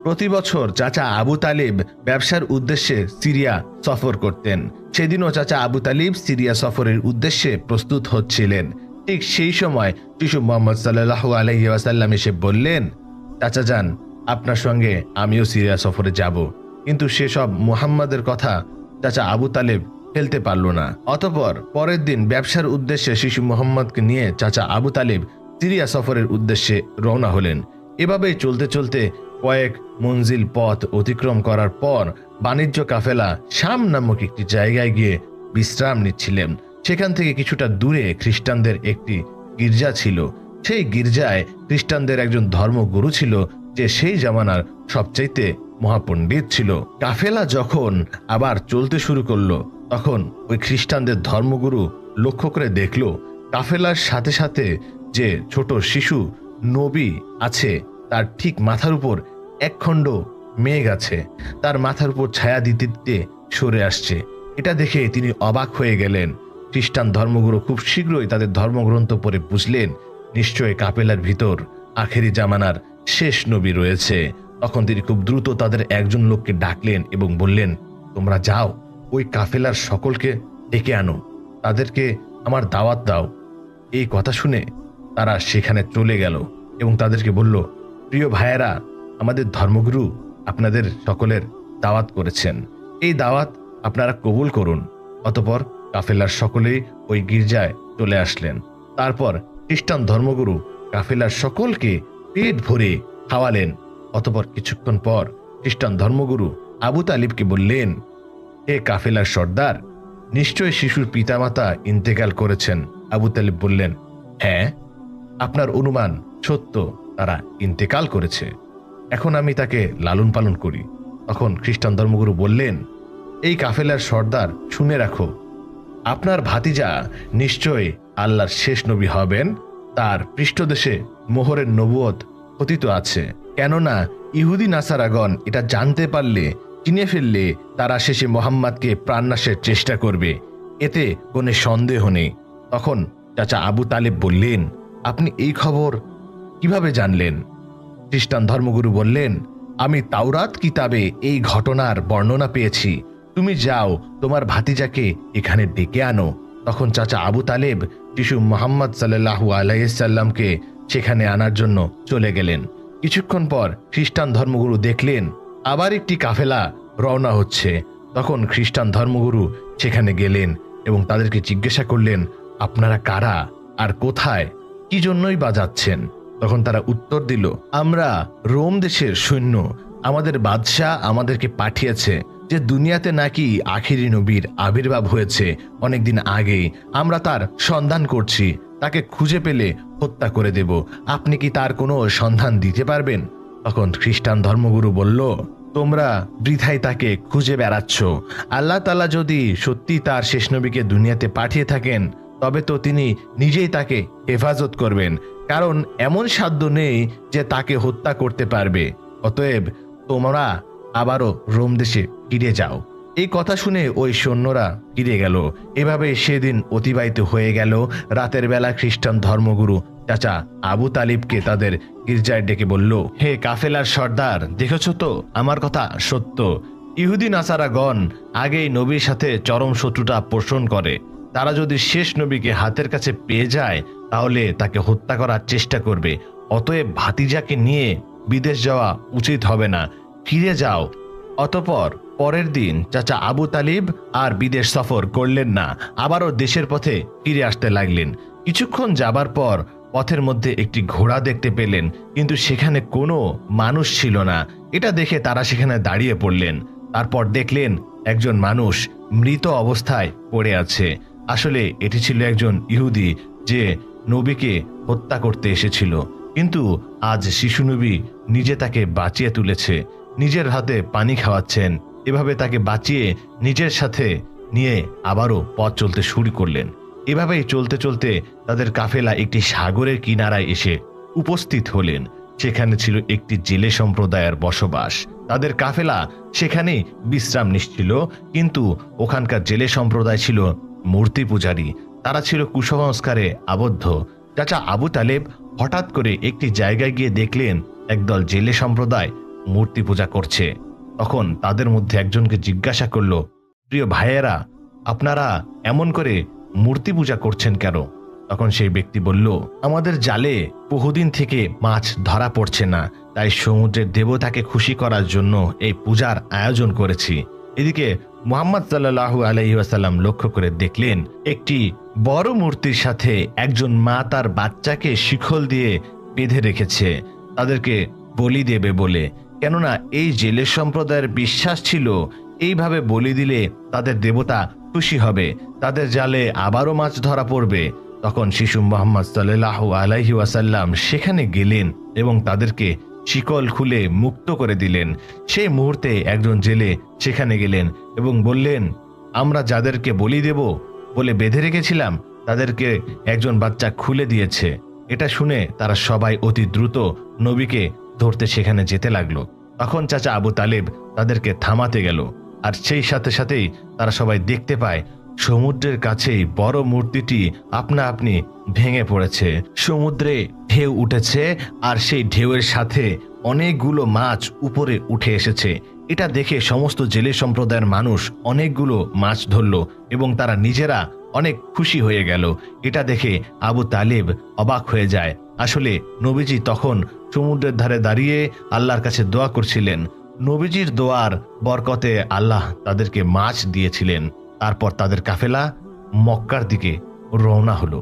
প্রতি বছর চাচা আবু তালিব ব্যবসার উদ্দেশ্যে সিরিয়া সফর করতেন। সেদিনও চাচা আবু তালিব সিরিয়া সফরের উদ্দেশ্যে প্রস্তুত হচ্ছিলেন। ঠিক সেই সময় শিশু মোহাম্মদ সাল্লাল্লাহু আলাইহি ওয়াসাল্লাম এসে বললেন, চাচা যান, আপনার সঙ্গে আমিও সিরিয়া সফরে যাব। কিন্তু সেসব মুহাম্মাদের কথা চাচা আবু তালেব ফেলতে পারল না। অতঃপর পরের দিন ব্যবসার উদ্দেশ্যে শিশু মুহাম্মদকে নিয়ে চাচা আবু তালেব সিরিয়া সফরের উদ্দেশ্যে রওনা হলেন। এভাবেই চলতে চলতে কয়েক মঞ্জিল পথ অতিক্রম করার পর বাণিজ্য কাফেলা শাম নামক একটি জায়গায় গিয়ে বিশ্রাম নিচ্ছিলেন। সেখান থেকে কিছুটা দূরে খ্রিস্টানদের একটি গির্জা ছিল। সেই গির্জায় খ্রিস্টানদের একজন ধর্মগুরু ছিল, যে সেই জামানার সবচাইতে মহাপণ্ডিত ছিল। কাফেলা যখন আবার চলতে শুরু করলো, তখন ওই খ্রিস্টানদের ধর্মগুরু লক্ষ্য করে দেখল কাফেলার সাথে সাথে যে ছোট শিশু নবী আছে, তার ঠিক মাথার উপর একখণ্ড মেঘ আছে, তার মাথার উপর ছায়া দিতে দিতে সরে আসছে। এটা দেখে তিনি অবাক হয়ে গেলেন। খ্রিস্টান ধর্মগুরু খুব শীঘ্রই তাদের ধর্মগ্রন্থ পড়ে বুঝলেন, নিশ্চয় কাফেলার ভিতর আখেরি জামানার শেষ নবী রয়েছে। তখন তিনি খুব দ্রুত তাদের একজন লোককে ডাকলেন এবং বললেন, তোমরা যাও, ওই কাফেলার সকলকে ডেকে আনো, তাদেরকে আমার দাওয়াত দাও। এই কথা শুনে তারা সেখানে চলে গেল এবং তাদেরকে বলল, প্রিয় ভাইয়েরা, আমাদের ধর্মগুরু আপনাদের সকলের দাওয়াত করেছেন, এই দাওয়াত আপনারা কবুল করুন। অতঃপর কাফেলার সকলেই ওই গির্জায় চলে আসলেন। তারপর খ্রিস্টান ধর্মগুরু কাফেলার সকলকে পেট ভরে খাওয়ালেন। অতঃপর কিছুক্ষণ পর খ্রিস্টান ধর্মগুরু আবু তালিবকে বললেন, হে কাফেলার সর্দার, নিশ্চয় শিশুর পিতামাতা ইন্তেকাল করেছেন। আবু তালিব বললেন, হ্যাঁ, আপনার অনুমান সত্য, তারা ইন্তেকাল করেছে। এখন আমি তাকে লালন পালন করি। তখন খ্রিস্টান ধর্মগুরু বললেন, এই কাফেলার সর্দার, শুনে রাখো, আপনার ভাতিজা নিশ্চয় আল্লাহর শেষ নবী হবেন। তার পৃষ্ঠদেশে মোহরের নবুয়ত কথিত আছে। কেননা ইহুদি নাসারাগণ এটা জানতে পারলে, চিনে ফেললে, তারা শেষে মোহাম্মদকে প্রাণনাশের চেষ্টা করবে, এতে কোনো সন্দেহ নেই। তখন চাচা আবু তালেব বললেন, আপনি এই খবর কিভাবে জানলেন? খ্রিস্টান ধর্মগুরু বললেন, আমি তাওরাত কিতাবে এই ঘটনার বর্ণনা পেয়েছি। তুমি যাও, তোমার ভাতিজাকে এখানে ডেকে আনো। তখন চাচা আবু তালেব শিশু মোহাম্মদ সাল্লাল্লাহু আলাইহি সাল্লামকে সেখানে আনার জন্য চলে গেলেন। কিছুক্ষণ পর খ্রিস্টান ধর্মগুরু দেখলেন আবার একটি কাফেলা রওনা হচ্ছে। তখন খ্রিস্টান ধর্মগুরু সেখানে গেলেন এবং তাদেরকে জিজ্ঞাসা করলেন, আপনারা কারা আর কোথায়, কি জন্যই বা যাচ্ছেন? তখন তারা উত্তর দিল, আমরা রোম দেশের সৈন্য। আমাদের বাদশাহ আমাদেরকে পাঠিয়েছে যে দুনিয়াতে নাকি আখিরি নবীর আবির্ভাব হয়েছে অনেকদিন আগেই। আমরা তার সন্ধান করছি, তাকে খুঁজে পেলে হত্যা করে দেব। আপনি কি তার কোনো সন্ধান দিতে পারবেন? তখন খ্রিস্টান ধর্মগুরু বলল, তোমরা বৃথাই তাকে খুঁজে বেড়াচ্ছ। আল্লাহ তাআলা যদি সত্যি তার শেষ নবীকে দুনিয়াতে পাঠিয়ে থাকেন, তবে তো তিনি নিজেই তাকে হেফাজত করবেন, কারণ এমন সাধ্য নেই যে তাকে হত্যা করতে পারবে। অতএব তোমরা আবারও রোম দেশে ফিরে যাও। এই কথা শুনে ওই সৈন্যরা ফিরে গেল। এভাবে সেদিন অতিবাহিত হয়ে গেল। রাতের বেলা খ্রিস্টান ধর্মগুরু চাচা আবু তালিবকে তাদের গির্জায় ডেকে বলল, হে কাফেলার সর্দার, দেখেছ তো আমার কথা সত্য। ইহুদি নাসারাগণ আগেই নবীর সাথে চরম শত্রুতা পোষণ করে। তারা যদি শেষ নবীকে হাতের কাছে পেয়ে যায়, তাহলে তাকে হত্যা করার চেষ্টা করবে। অতএব ভাতিজাকে নিয়ে বিদেশ যাওয়া উচিত হবে না, ফিরে যাও। অতঃপর পরের দিন চাচা আবু তালিব আর বিদেশ সফর করলেন না, আবারও দেশের পথে ফিরে আসতে লাগলেন। কিছুক্ষণ যাবার পর পথের মধ্যে একটি ঘোড়া দেখতে পেলেন, কিন্তু সেখানে কোনো মানুষ ছিল না। এটা দেখে তারা সেখানে দাঁড়িয়ে পড়লেন। তারপর দেখলেন একজন মানুষ মৃত অবস্থায় পড়ে আছে। আসলে এটি ছিল একজন ইহুদি, যে নবীকে হত্যা করতে এসেছিল। কিন্তু আজ শিশু নবী নিজে তাকে বাঁচিয়ে তুলেছে, নিজের হাতে পানি খাওয়াচ্ছেন। এভাবে তাকে বাঁচিয়ে নিজের সাথে নিয়ে আবারও পথ চলতে শুরু করলেন। এভাবেই চলতে চলতে তাদের কাফেলা একটি সাগরের কিনারায় এসে উপস্থিত হলেন। সেখানে ছিল একটি জেলে সম্প্রদায়ের বসবাস। তাদের কাফেলা সেখানে বিশ্রাম নিচ্ছিল, কিন্তু ওখানকার জেলে সম্প্রদায় ছিল মূর্তি পূজারী। তারা ছিল কুসংস্কারে আবদ্ধ। চাচা আবু তালেব হঠাৎ করে একটি জায়গায় গিয়ে দেখলেন একদল জেলে সম্প্রদায় মূর্তি পূজা করছে। তখন তাদের মধ্যে একজনকে জিজ্ঞাসা করলো, প্রিয় ভাইয়েরা, আপনারা এমন করে মূর্তি পূজা করছেন কেন? তখন সেই ব্যক্তি বলল, আমাদের জালে বহুদিন থেকে মাছ ধরা পড়ছে না, তাই সমুদ্রের দেবতাকে খুশি করার জন্য এই পূজার আয়োজন করেছি। এদিকে মুহাম্মদ সাল্লাল্লাহু আলাইহি ওয়াসাল্লাম লক্ষ্য করে দেখলেন একটি বড় মূর্তির সাথে একজন মা তার বাচ্চাকে শিকল দিয়ে বেঁধে রেখেছে তাদেরকে বলি দেবে বলে। কেননা এই জেলে সম্প্রদায়ের বিশ্বাস ছিল এইভাবে বলি দিলে তাদের দেবতা খুশি হবে, তাদের জালে আবারও মাছ ধরা পড়বে। তখন শিশু মুহাম্মদ সাল্লাল্লাহু আলাইহি ওয়াসাল্লাম সেখানে গেলেন এবং তাদেরকে শিকল খুলে মুক্ত করে দিলেন। সেই মুহূর্তে একজন জেলে সেখানে গেলেন এবং বললেন, আমরা যাদেরকে বলি দেব বলে বেঁধে রেখেছিলাম তাদেরকে একজন বাচ্চা খুলে দিয়েছে। এটা শুনে তারা সবাই অতি দ্রুত নবীকে ধরতে সেখানে যেতে লাগলো। তখন চাচা আবু তালেব তাদেরকে থামাতে গেল, আর সেই সাথে সাথেই তারা সবাই দেখতে পায় সমুদ্রের কাছেই বড় মূর্তিটি আপনা আপনি ভেঙে পড়েছে। সমুদ্রে ঢেউ উঠেছে আর সেই ঢেউয়ের সাথে অনেকগুলো মাছ উপরে উঠে এসেছে। এটা দেখে সমস্ত জেলে সম্প্রদায়ের মানুষ অনেকগুলো মাছ ধরল এবং তারা নিজেরা অনেক খুশি হয়ে গেল। এটা দেখে আবু তালেব অবাক হয়ে যায়। আসলে নবীজি তখন সমুদ্রের ধারে দাঁড়িয়ে আল্লাহর কাছে দোয়া করছিলেন। নবীজির দোয়ার বরকতে আল্লাহ তাদেরকে মাছ দিয়েছিলেন। তারপর তাদের কাফেলা মক্কার দিকে রওনা হলো।